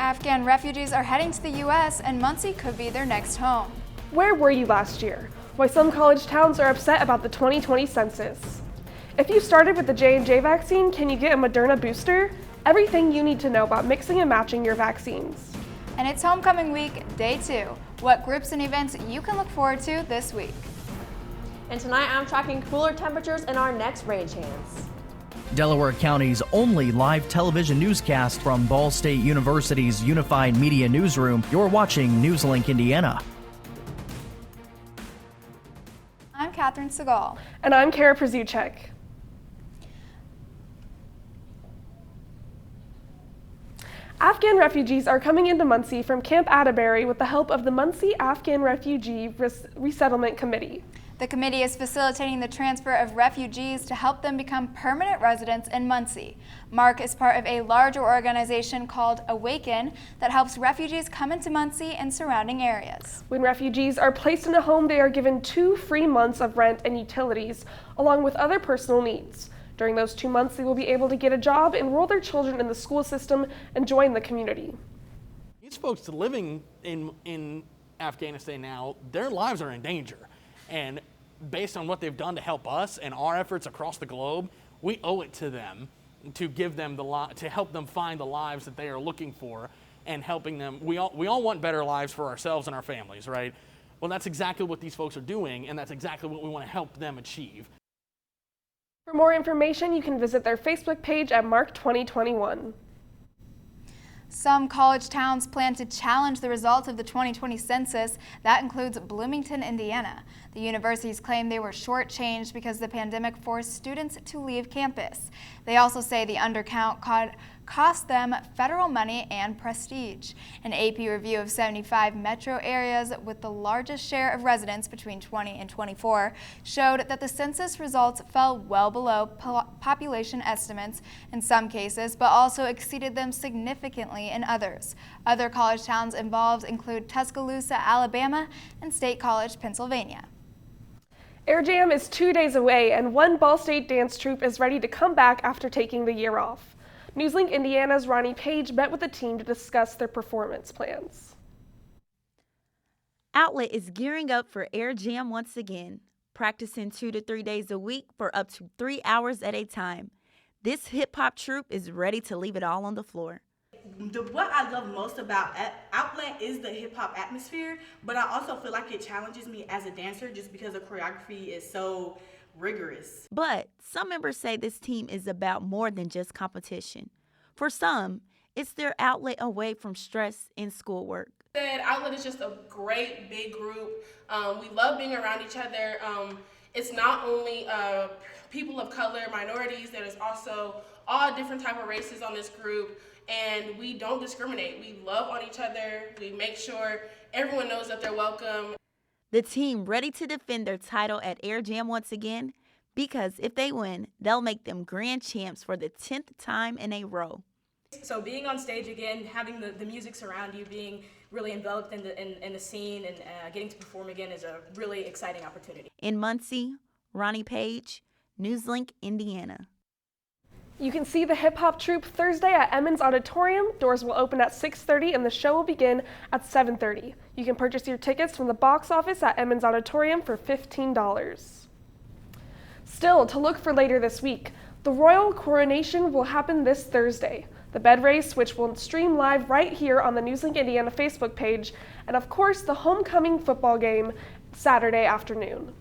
Afghan refugees are heading to the U.S. and Muncie could be their next home. Where were you last year? Why some college towns are upset about the 2020 census. If you started with the J&J vaccine, can you get a Moderna booster? Everything you need to know about mixing and matching your vaccines. And it's homecoming week, day 2. What groups and events you can look forward to this week. And tonight I'm tracking cooler temperatures in our next rain chance. Delaware County's only live television newscast from Ball State University's Unified Media Newsroom. You're watching NewsLink Indiana. I'm Catherine Segal. And I'm Kara Przuchek. Afghan refugees are coming into Muncie from Camp Atterbury with the help of the Muncie Afghan Refugee Resettlement Committee. The committee is facilitating the transfer of refugees to help them become permanent residents in Muncie. Mark is part of a larger organization called Awaken that helps refugees come into Muncie and surrounding areas. When refugees are placed in a home, they are given 2 free months of rent and utilities, along with other personal needs. During those 2 months, they will be able to get a job, enroll their children in the school system, and join the community. These folks living in Afghanistan now, their lives are in danger. And based on what they've done to help us and our efforts across the globe, we owe it to them to give them to help them find the lives that they are looking for and helping them. We all want better lives for ourselves and our families, right? Well, that's exactly what these folks are doing, and that's exactly what we want to help them achieve. For more information, you can visit their Facebook page at Mark 2021. Some college towns plan to challenge the results of the 2020 census. That includes Bloomington, Indiana. The universities claim they were shortchanged because the pandemic forced students to leave campus. They also say the undercount cost them federal money and prestige. An AP review of 75 metro areas with the largest share of residents between 20 and 24 showed that the census results fell well below population estimates in some cases, but also exceeded them significantly in others. Other college towns involved include Tuscaloosa, Alabama, and State College, Pennsylvania. Air Jam is 2 days away, and one Ball State dance troupe is ready to come back after taking the year off. NewsLink Indiana's Ronnie Page met with the team to discuss their performance plans. Outlet is gearing up for Air Jam once again, practicing 2 to 3 days a week for up to 3 hours at a time. This hip-hop troupe is ready to leave it all on the floor. What I love most about Outlet is the hip-hop atmosphere, but I also feel like it challenges me as a dancer just because the choreography is so rigorous. But some members say this team is about more than just competition. For some, it's their outlet away from stress and schoolwork. Outlet is just a great big group. We love being around each other. It's not only people of color, minorities, there's also all different type of races on this group, and we don't discriminate. We love on each other. We make sure everyone knows that they're welcome. The team ready to defend their title at Air Jam once again, because if they win, they'll make them grand champs for the 10th time in a row. So being on stage again, having the music surround you, being really enveloped in the scene and getting to perform again is a really exciting opportunity. In Muncie, Ronnie Page, NewsLink, Indiana. You can see the hip-hop troupe Thursday at Emmons Auditorium. Doors will open at 6:30 and the show will begin at 7:30. You can purchase your tickets from the box office at Emmons Auditorium for $15. Still, to look for later this week, the royal coronation will happen this Thursday. The bed race, which will stream live right here on the NewsLink Indiana Facebook page, and of course the homecoming football game Saturday afternoon.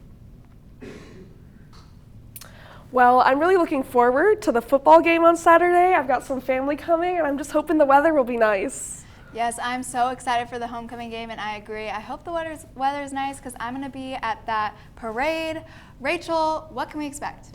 Well, I'm really looking forward to the football game on Saturday. I've got some family coming, and I'm just hoping the weather will be nice. Yes, I'm so excited for the homecoming game, and I agree. I hope the weather is nice because I'm going to be at that parade. Rachel, what can we expect?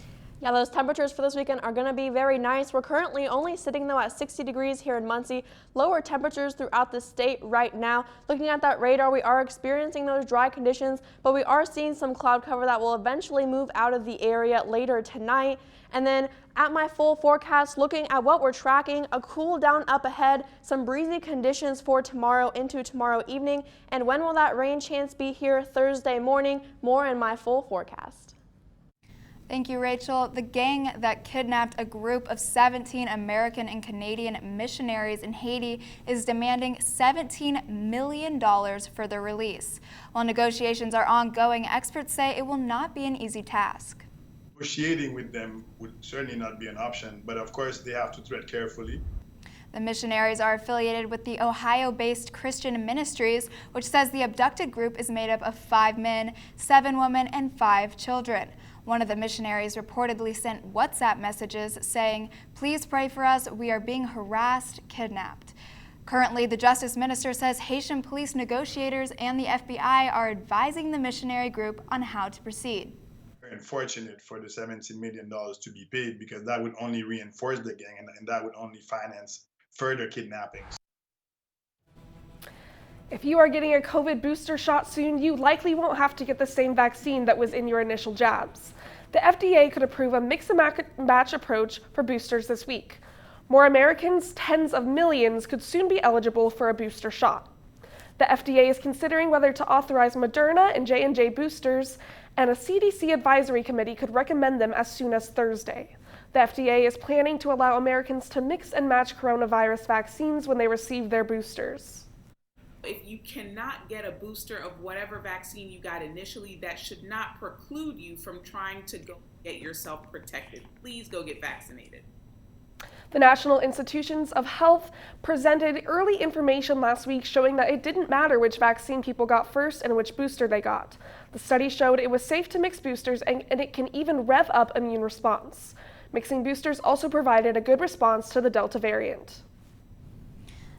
Yeah, those temperatures for this weekend are going to be very nice. We're currently only sitting though at 60 degrees here in Muncie. Lower temperatures throughout the state right now. Looking at that radar, we are experiencing those dry conditions, but we are seeing some cloud cover that will eventually move out of the area later tonight. And then at my full forecast, looking at what we're tracking, a cool down up ahead, some breezy conditions for tomorrow into tomorrow evening. And when will that rain chance be here? Thursday morning. More in my full forecast. Thank you, Rachel. The gang that kidnapped a group of 17 American and Canadian missionaries in Haiti is demanding $17 million for their release. While negotiations are ongoing, experts say it will not be an easy task. Negotiating with them would certainly not be an option, but of course they have to tread carefully. The missionaries are affiliated with the Ohio-based Christian Ministries, which says the abducted group is made up of 5 men, 7 women, and 5 children. One of the missionaries reportedly sent WhatsApp messages saying, "Please pray for us, we are being harassed, kidnapped." Currently, the Justice Minister says Haitian police negotiators and the FBI are advising the missionary group on how to proceed. Very unfortunate for the $17 million to be paid, because that would only reinforce the gang and that would only finance further kidnappings. If you are getting a COVID booster shot soon, you likely won't have to get the same vaccine that was in your initial jabs. The FDA could approve a mix-and-match approach for boosters this week. More Americans, tens of millions, could soon be eligible for a booster shot. The FDA is considering whether to authorize Moderna and J&J boosters, and a CDC advisory committee could recommend them as soon as Thursday. The FDA is planning to allow Americans to mix and match coronavirus vaccines when they receive their boosters. If you cannot get a booster of whatever vaccine you got initially, that should not preclude you from trying to go get yourself protected. Please go get vaccinated. The National Institutions of Health presented early information last week showing that it didn't matter which vaccine people got first and which booster they got. The study showed it was safe to mix boosters and it can even rev up immune response. Mixing boosters also provided a good response to the Delta variant.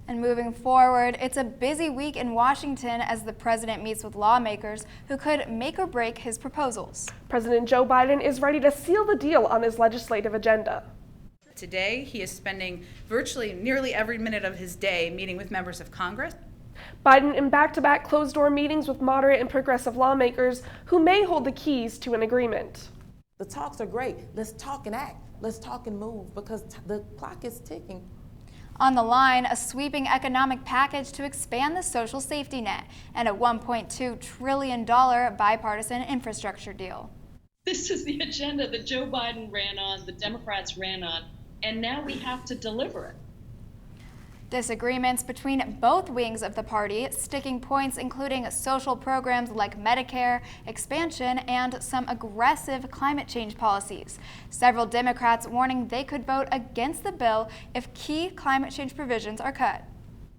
And moving forward, it's a busy week in Washington as the president meets with lawmakers who could make or break his proposals. President Joe Biden is ready to seal the deal on his legislative agenda. Today, he is spending virtually nearly every minute of his day meeting with members of Congress. Biden in back-to-back closed-door meetings with moderate and progressive lawmakers who may hold the keys to an agreement. The talks are great. Let's talk and act. Let's talk and move, because the clock is ticking. On the line, a sweeping economic package to expand the social safety net and a $1.2 trillion bipartisan infrastructure deal. This is the agenda that Joe Biden ran on, the Democrats ran on, and now we have to deliver it. Disagreements between both wings of the party, sticking points including social programs like Medicare, expansion, and some aggressive climate change policies. Several Democrats warning they could vote against the bill if key climate change provisions are cut.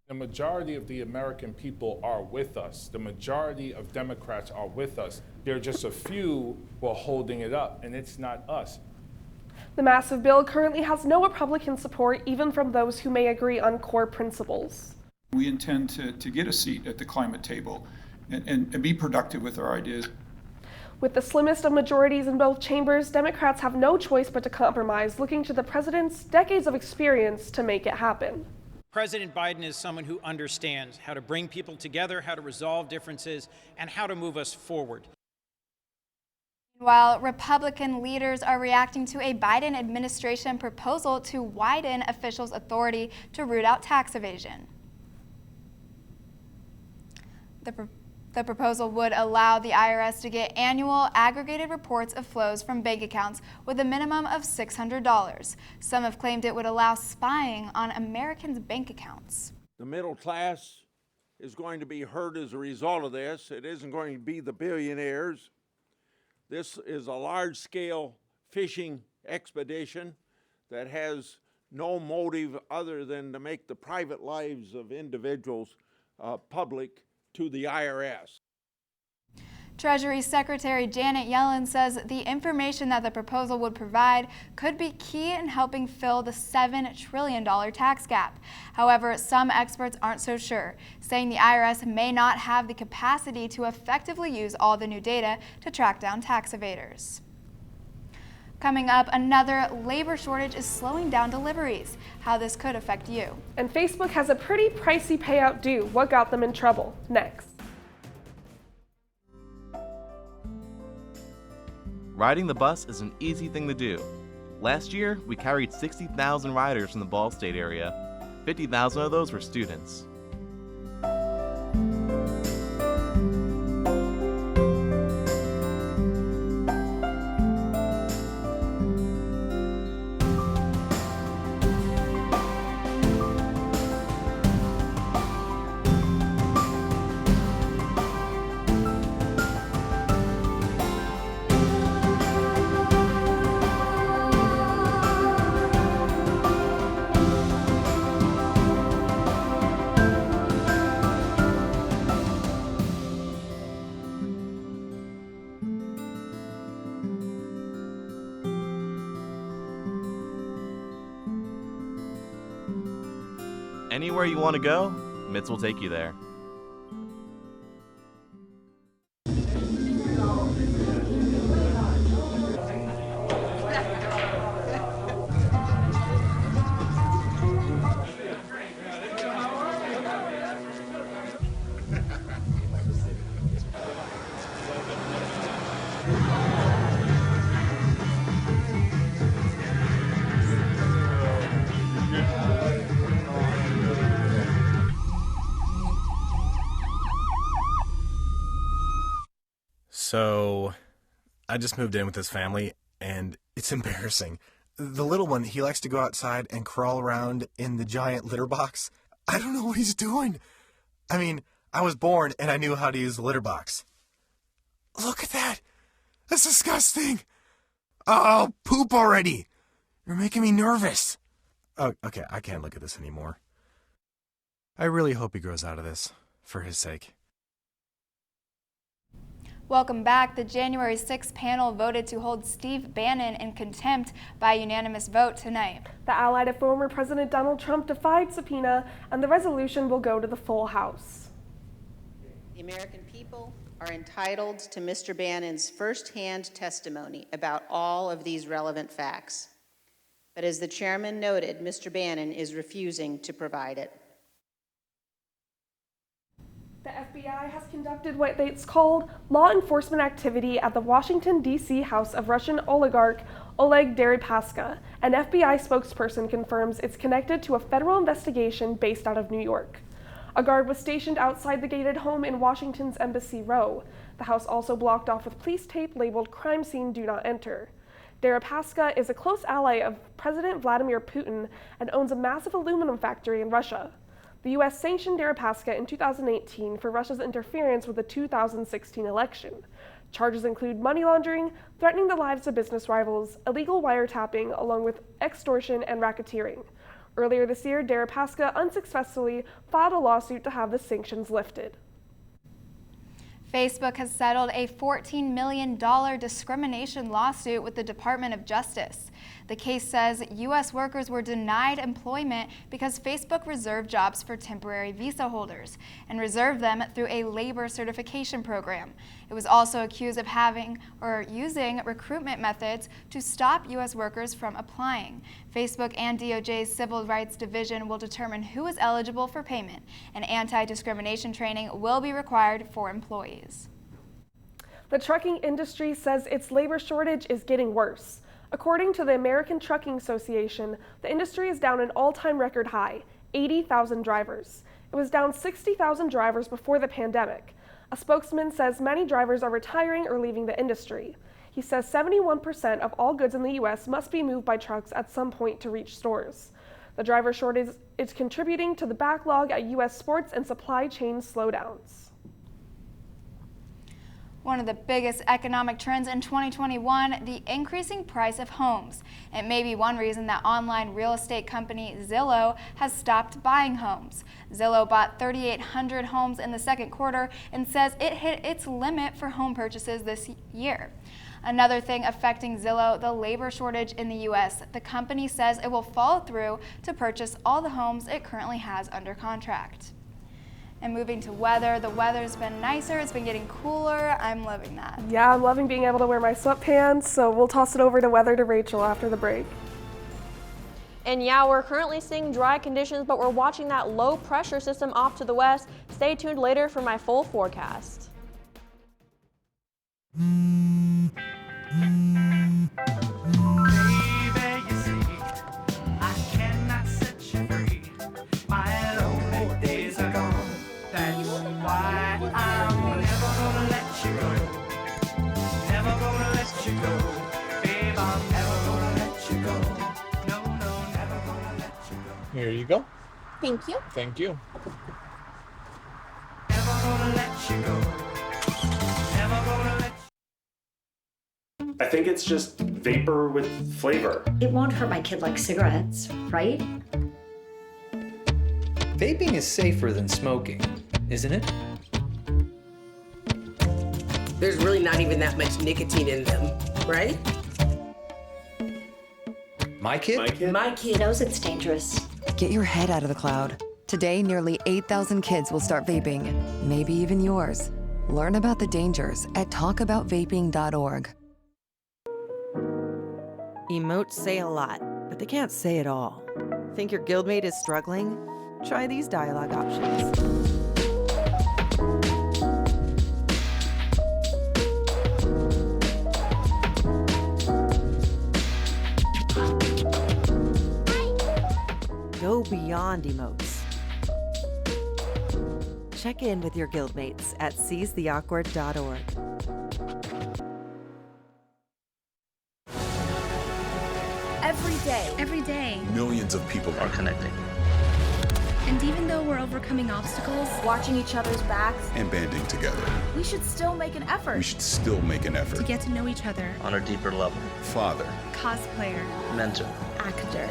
The majority of the American people are with us. The majority of Democrats are with us. There are just a few who are holding it up, and it's not us. The massive bill currently has no Republican support, even from those who may agree on core principles. We intend to get a seat at the climate table and be productive with our ideas. With the slimmest of majorities in both chambers, Democrats have no choice but to compromise, looking to the president's decades of experience to make it happen. President Biden is someone who understands how to bring people together, how to resolve differences, and how to move us forward. While Republican leaders are reacting to a Biden administration proposal to widen officials' authority to root out tax evasion. The proposal would allow the IRS to get annual aggregated reports of flows from bank accounts with a minimum of $600. Some have claimed it would allow spying on Americans' bank accounts. The middle class is going to be hurt as a result of this. It isn't going to be the billionaires. This is a large-scale fishing expedition that has no motive other than to make the private lives of individuals public to the IRS. Treasury Secretary Janet Yellen says the information that the proposal would provide could be key in helping fill the $7 trillion tax gap. However, some experts aren't so sure, saying the IRS may not have the capacity to effectively use all the new data to track down tax evaders. Coming up, another labor shortage is slowing down deliveries. How this could affect you. And Facebook has a pretty pricey payout due. What got them in trouble? Next. Riding the bus is an easy thing to do. Last year, we carried 60,000 riders from the Ball State area. 50,000 of those were students. Anywhere you want to go, Mitts will take you there. So, I just moved in with this family, and it's embarrassing. The little one, he likes to go outside and crawl around in the giant litter box. I don't know what he's doing. I mean, I was born and I knew how to use the litter box. Look at that! That's disgusting! Oh, poop already! You're making me nervous. Oh, okay, I can't look at this anymore. I really hope he grows out of this, for his sake. Welcome back. The January 6th panel voted to hold Steve Bannon in contempt by unanimous vote tonight. The ally to former President Donald Trump defied subpoena, and the resolution will go to the full House. The American people are entitled to Mr. Bannon's firsthand testimony about all of these relevant facts. But as the chairman noted, Mr. Bannon is refusing to provide it. The FBI has conducted what it's called law enforcement activity at the Washington, D.C. house of Russian oligarch Oleg Deripaska. An FBI spokesperson confirms it's connected to a federal investigation based out of New York. A guard was stationed outside the gated home in Washington's Embassy Row. The house also blocked off with police tape labeled "Crime Scene Do Not Enter." Deripaska is a close ally of President Vladimir Putin and owns a massive aluminum factory in Russia. The U.S. sanctioned Deripaska in 2018 for Russia's interference with the 2016 election. Charges include money laundering, threatening the lives of business rivals, illegal wiretapping, along with extortion and racketeering. Earlier this year, Deripaska unsuccessfully filed a lawsuit to have the sanctions lifted. Facebook has settled a $14 million discrimination lawsuit with the Department of Justice. The case says U.S. workers were denied employment because Facebook reserved jobs for temporary visa holders and reserved them through a labor certification program. It was also accused of having or using recruitment methods to stop U.S. workers from applying. Facebook and DOJ's Civil Rights Division will determine who is eligible for payment, and anti-discrimination training will be required for employees. The trucking industry says its labor shortage is getting worse. According to the American Trucking Association, the industry is down an all-time record high, 80,000 drivers. It was down 60,000 drivers before the pandemic. A spokesman says many drivers are retiring or leaving the industry. He says 71% of all goods in the U.S. must be moved by trucks at some point to reach stores. The driver shortage is contributing to the backlog at U.S. sports and supply chain slowdowns. One of the biggest economic trends in 2021, the increasing price of homes. It may be one reason that online real estate company Zillow has stopped buying homes. Zillow bought 3,800 homes in the second quarter and says it hit its limit for home purchases this year. Another thing affecting Zillow, the labor shortage in the U.S. The company says it will follow through to purchase all the homes it currently has under contract. And moving to weather, the weather's been nicer, it's been getting cooler. I'm loving that. Yeah, I'm loving being able to wear my sweatpants, so we'll toss it over to weather to Rachel after the break. And yeah, we're currently seeing dry conditions, but we're watching that low pressure system off to the west. Stay tuned later for my full forecast. Here you go. Thank you. Thank you. I think it's just vapor with flavor. It won't hurt my kid like cigarettes, right? Vaping is safer than smoking, isn't it? There's really not even that much nicotine in them, right? My kid? My kid knows it's dangerous. Get your head out of the cloud. Today, nearly 8,000 kids will start vaping, maybe even yours. Learn about the dangers at talkaboutvaping.org. Emotes say a lot, but they can't say it all. Think your guildmate is struggling? Try these dialogue options. Go beyond emotes. Check in with your guildmates at seizetheawkward.org. Every day, Millions of people are connecting and even though we're overcoming obstacles, watching each other's backs, and banding together. we should still make an effort. We should still make an to effort. get to know each other, On a deeper level. Father, cosplayer, mentor. actor.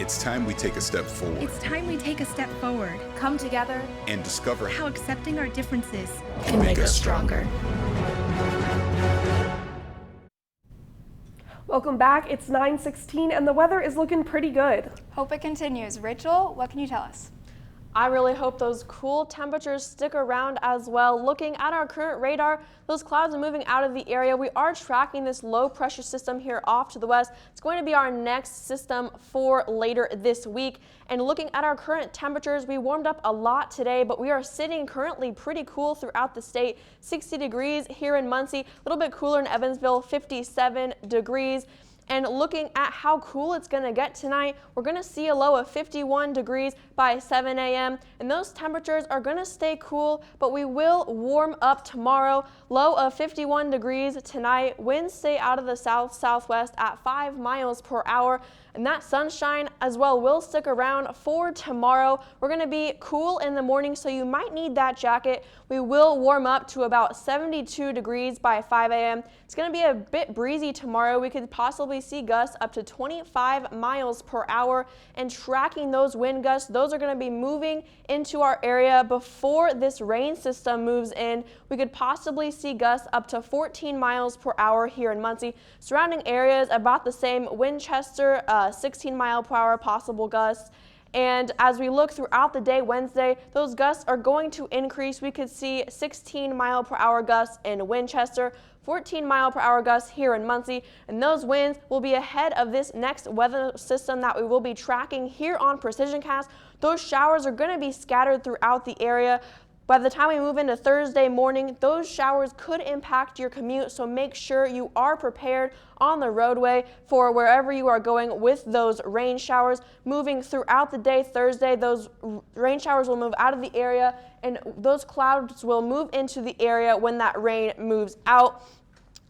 It's time we take a step forward It's time we take a step forward, Come together. and discover how accepting our differences can make us stronger. Welcome back. It's 9:16 and the weather is looking pretty good. Hope it continues. Rachel, what can you tell us? I really hope those cool temperatures stick around as well. Looking at our current radar, those clouds are moving out of the area. We are tracking this low pressure system here off to the west. It's going to be our next system for later this week. And looking at our current temperatures, we warmed up a lot today, but we are sitting currently pretty cool throughout the state. 60 degrees here in Muncie, a little bit cooler in Evansville, 57 degrees. And looking at how cool it's going to get tonight, we're going to see a low of 51 degrees by 7 a.m. And those temperatures are going to stay cool, but we will warm up tomorrow. Low of 51 degrees tonight. Winds stay out of the south-southwest at 5 miles per hour. And that sunshine as well will stick around for tomorrow. We're going to be cool in the morning, so you might need that jacket. We will warm up to about 72 degrees by 5 a.m. It's going to be a bit breezy tomorrow. We could possibly see gusts up to 25 miles per hour. And tracking those wind gusts, those are going to be moving into our area before this rain system moves in. We could possibly see gusts up to 14 miles per hour here in Muncie. Surrounding areas about the same. Winchester, 16 mile per hour possible gusts. And as we look throughout the day Wednesday, those gusts are going to increase. We could see 16 mile per hour gusts in Winchester, 14 mile per hour gusts here in Muncie, and those winds will be ahead of this next weather system that we will be tracking here on Precision Cast. Those showers are going to be scattered throughout the area. By the time we move into Thursday morning, those showers could impact your commute, so make sure you are prepared on the roadway for wherever you are going with those rain showers. Moving throughout the day Thursday, those rain showers will move out of the area and those clouds will move into the area when that rain moves out.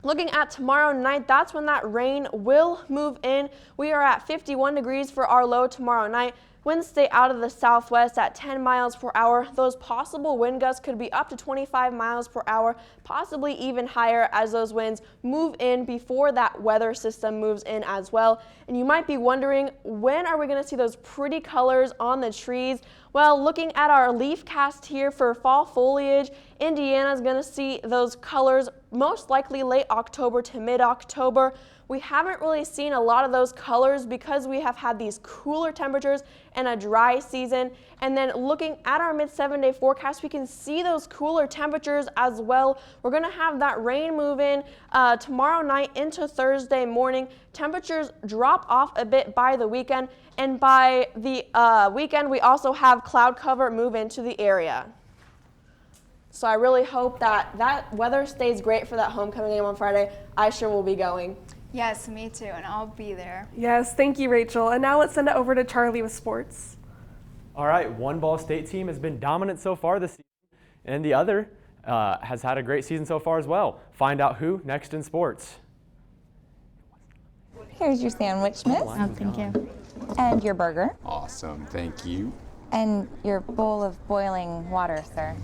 Looking at tomorrow night, that's when that rain will move in. We are at 51 degrees for our low tomorrow night. Winds stay out of the southwest at 10 miles per hour. Those possible wind gusts could be up to 25 miles per hour, possibly even higher as those winds move in before that weather system moves in as well. And you might be wondering, when are we going to see those pretty colors on the trees? Well, looking at our leaf cast here for fall foliage, Indiana is going to see those colors most likely late October to mid-October. We haven't really seen a lot of those colors because we have had these cooler temperatures and a dry season. And then looking at our mid-7-day forecast, we can see those cooler temperatures as well. We're going to have that rain move in tomorrow night into Thursday morning. Temperatures drop off a bit by the weekend. And by the weekend, we also have cloud cover move into the area. So I really hope that that weather stays great for that homecoming game on Friday. I sure will be going. Yes, me too, and I'll be there. Yes, thank you, Rachel. And now let's send it over to Charlie with sports. All right, one Ball State team has been dominant so far this season, and the other has had a great season so far as well. Find out who next in sports. Here's your sandwich, miss. Oh, thank you. And your burger. Awesome, thank you. And your bowl of boiling water, sir.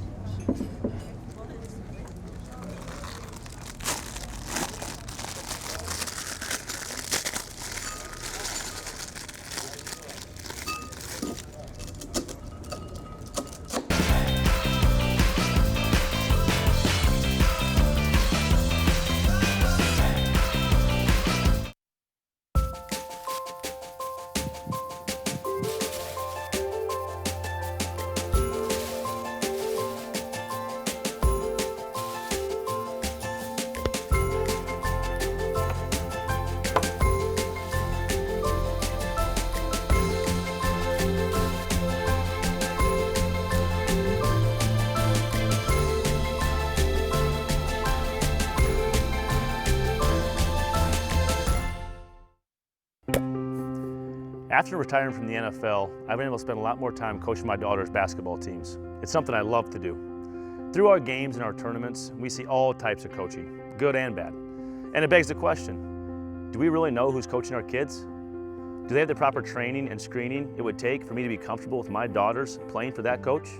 After retiring from the NFL, I've been able to spend a lot more time coaching my daughter's basketball teams. It's something I love to do. Through our games and our tournaments, we see all types of coaching, good and bad. And it begs the question, do we really know who's coaching our kids? Do they have the proper training and screening it would take for me to be comfortable with my daughters playing for that coach?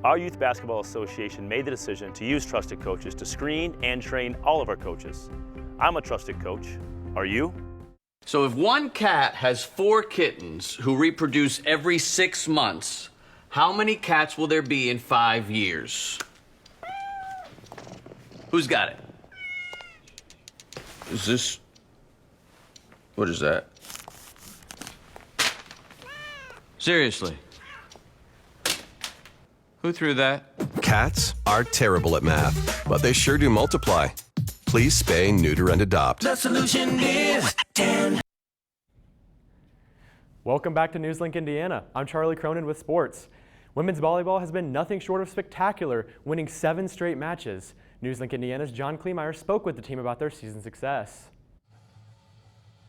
Our Youth Basketball Association made the decision to use trusted coaches to screen and train all of our coaches. I'm a trusted coach. Are you? So if one cat has 4 kittens who reproduce every 6 months, how many cats will there be in 5 years? Who's got it? Is this... What is that? Seriously? Who threw that? Cats are terrible at math, but they sure do multiply. Please spay, neuter, and adopt. The solution is 10. Welcome back to NewsLink Indiana. I'm Charlie Cronin with sports. Women's volleyball has been nothing short of spectacular, winning 7 straight matches. NewsLink Indiana's John Kleemeyer spoke with the team about their season success.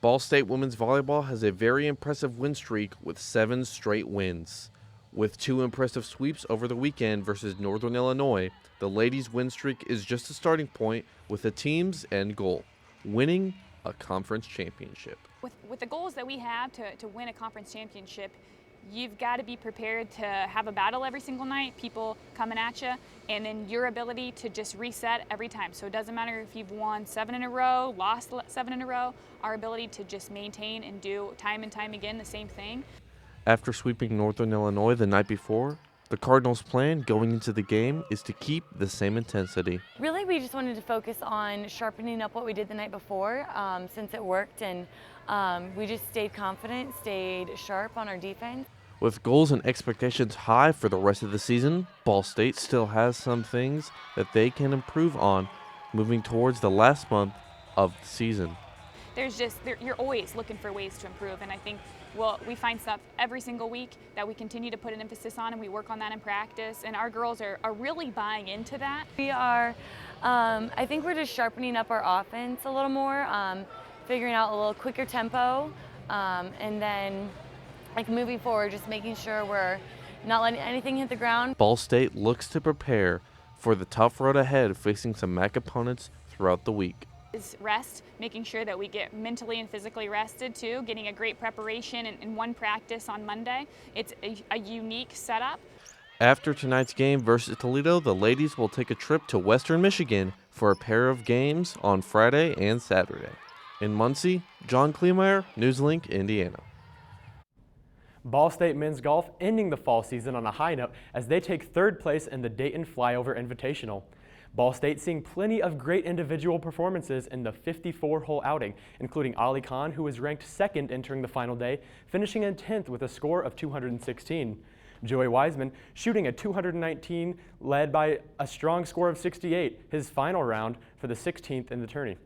Ball State women's volleyball has a very impressive win streak with 7 straight wins. With 2 impressive sweeps over the weekend versus Northern Illinois, the ladies' win streak is just a starting point with the team's end goal, winning a conference championship. With the goals that we have to win a conference championship, you've got to be prepared to have a battle every single night, people coming at you, and then your ability to just reset every time. So it doesn't matter if you've won 7 in a row, lost 7 in a row, our ability to just maintain and do time and time again the same thing. After sweeping Northern Illinois the night before, the Cardinals' plan going into the game is to keep the same intensity. Really, we just wanted to focus on sharpening up what we did the night before since it worked, and we just stayed confident, stayed sharp on our defense. With goals and expectations high for the rest of the season, Ball State still has some things that they can improve on moving towards the last month of the season. You're always looking for ways to improve, and I think we find stuff every single week that we continue to put an emphasis on, and we work on that in practice, and our girls are really buying into that. We are, I think we're just sharpening up our offense a little more, figuring out a little quicker tempo, and then moving forward, just making sure we're not letting anything hit the ground. Ball State looks to prepare for the tough road ahead, facing some MAC opponents throughout the week. Is rest, making sure that we get mentally and physically rested too, getting a great preparation in one practice on Monday. It's a unique setup. After tonight's game versus Toledo, the ladies will take a trip to Western Michigan for a pair of games on Friday and Saturday. In Muncie, John Kleemeyer, NewsLink, Indiana. Ball State men's golf ending the fall season on a high note as they take 3rd place in the Dayton Flyover Invitational. Ball State seeing plenty of great individual performances in the 54-hole outing, including Ali Khan, who was ranked 2nd entering the final day, finishing in 10th with a score of 216. Joey Wiseman shooting a 219, led by a strong score of 68, his final round for the 16th in the tourney.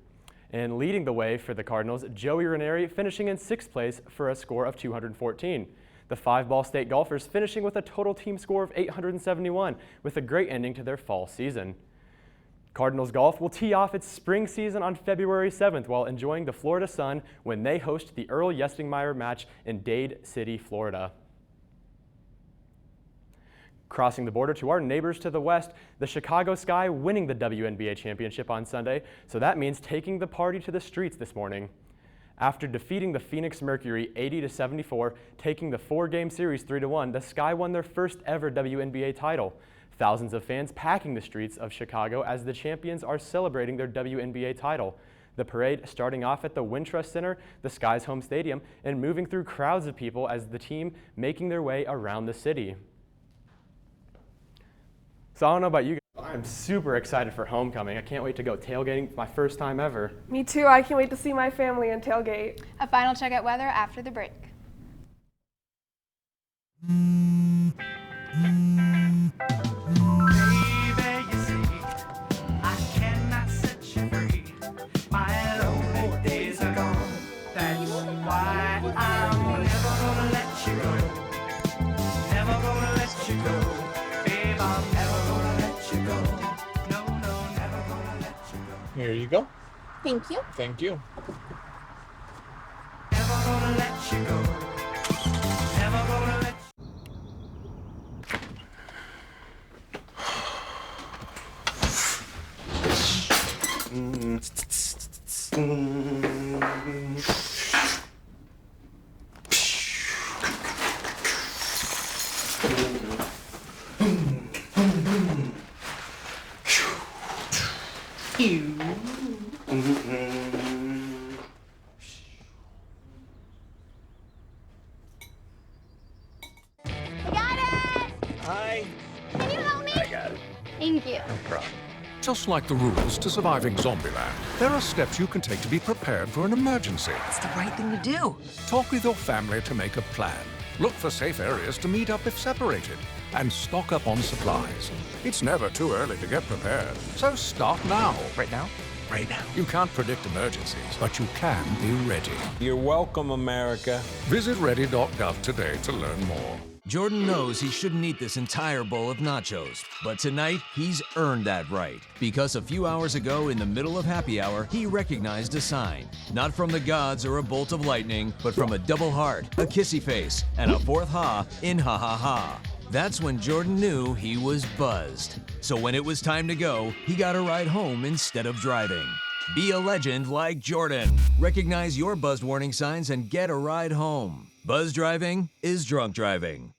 And leading the way for the Cardinals, Joey Ranieri finishing in 6th place for a score of 214. The 5 Ball State golfers finishing with a total team score of 871, with a great ending to their fall season. Cardinals golf will tee off its spring season on February 7th while enjoying the Florida sun when they host the Earl Yestingmeyer match in Dade City, Florida. Crossing the border to our neighbors to the west, the Chicago Sky winning the WNBA championship on Sunday, so that means taking the party to the streets this morning. After defeating the Phoenix Mercury 80-74, taking the 4-game series 3-1, the Sky won their first ever WNBA title. Thousands of fans packing the streets of Chicago as the champions are celebrating their WNBA title. The parade starting off at the Wintrust Center, the Sky's home stadium, and moving through crowds of people as the team making their way around the city. So I don't know about you guys, I'm super excited for homecoming. I can't wait to go tailgating, my first time ever. Me too, I can't wait to see my family and tailgate. A final check at weather after the break. Here you go. Thank you. Thank you. Never gonna gonna let you go. Never gonna let Hi. Can you help me? I got it. Thank you. No problem. Just like the rules to surviving Zombieland, there are steps you can take to be prepared for an emergency. It's the right thing to do. Talk with your family to make a plan. Look for safe areas to meet up if separated. And stock up on supplies. It's never too early to get prepared, so start now. Right now? Right now. You can't predict emergencies, but you can be ready. You're welcome, America. Visit ready.gov today to learn more. Jordan knows he shouldn't eat this entire bowl of nachos, but tonight he's earned that right. Because a few hours ago, in the middle of happy hour, he recognized a sign. Not from the gods or a bolt of lightning, but from a double heart, a kissy face, and a fourth ha in ha ha ha. That's when Jordan knew he was buzzed. So when it was time to go, he got a ride home instead of driving. Be a legend like Jordan. Recognize your buzzed warning signs and get a ride home. Buzz driving is drunk driving.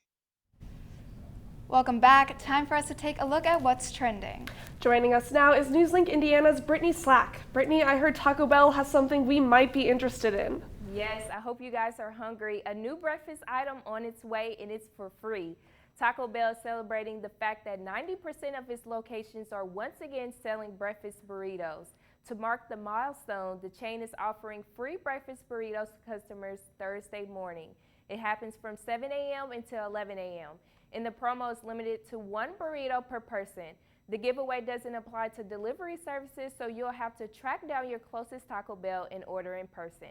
Welcome back. Time for us to take a look at what's trending. Joining us now is NewsLink Indiana's Brittany Slack. Brittany, I heard Taco Bell has something we might be interested in. Yes, I hope you guys are hungry. A new breakfast item on its way, and it's for free. Taco Bell is celebrating the fact that 90% of its locations are once again selling breakfast burritos. To mark the milestone, the chain is offering free breakfast burritos to customers Thursday morning. It happens from 7 a.m. until 11 a.m. And the promo is limited to one burrito per person. The giveaway doesn't apply to delivery services, so you'll have to track down your closest Taco Bell and order in person.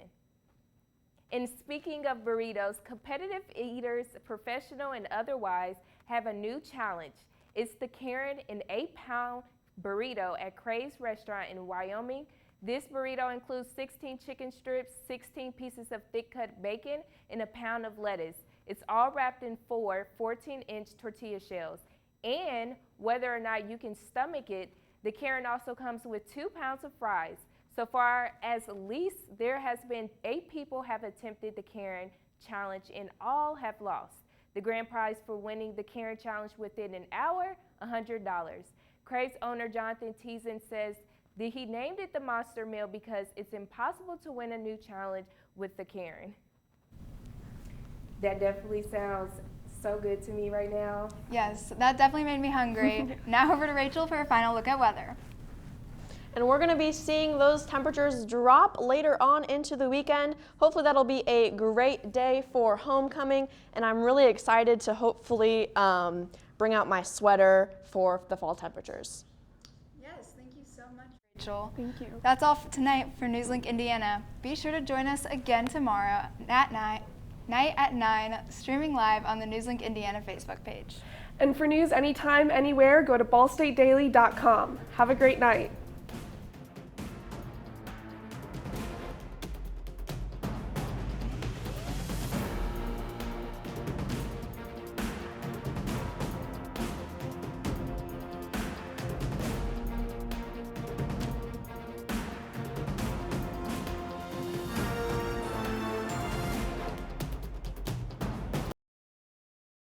And speaking of burritos, competitive eaters, professional and otherwise, have a new challenge. It's the Karen, an 8-pound burrito at Crave's restaurant in Wyoming. This burrito includes 16 chicken strips, 16 pieces of thick-cut bacon, and a pound of lettuce. It's all wrapped in 4 14-inch tortilla shells. And whether or not you can stomach it, the Karen also comes with 2 pounds of fries. So far as least, there has been 8 people have attempted the Karen challenge and all have lost. The grand prize for winning the Karen challenge within an hour, $100. Crave's owner Jonathan Teason says that he named it the Monster Meal because it's impossible to win a new challenge with the Karen. That definitely sounds so good to me right now. Yes, that definitely made me hungry. Now over to Rachel for a final look at weather. And we're going to be seeing those temperatures drop later on into the weekend. Hopefully that'll be a great day for homecoming, and I'm really excited to hopefully bring out my sweater for the fall temperatures. Yes, thank you so much, Rachel. Thank you. That's all for tonight for NewsLink Indiana. Be sure to join us again tomorrow at night at 9, streaming live on the NewsLink Indiana Facebook page. And for news anytime, anywhere, go to ballstatedaily.com. Have a great night.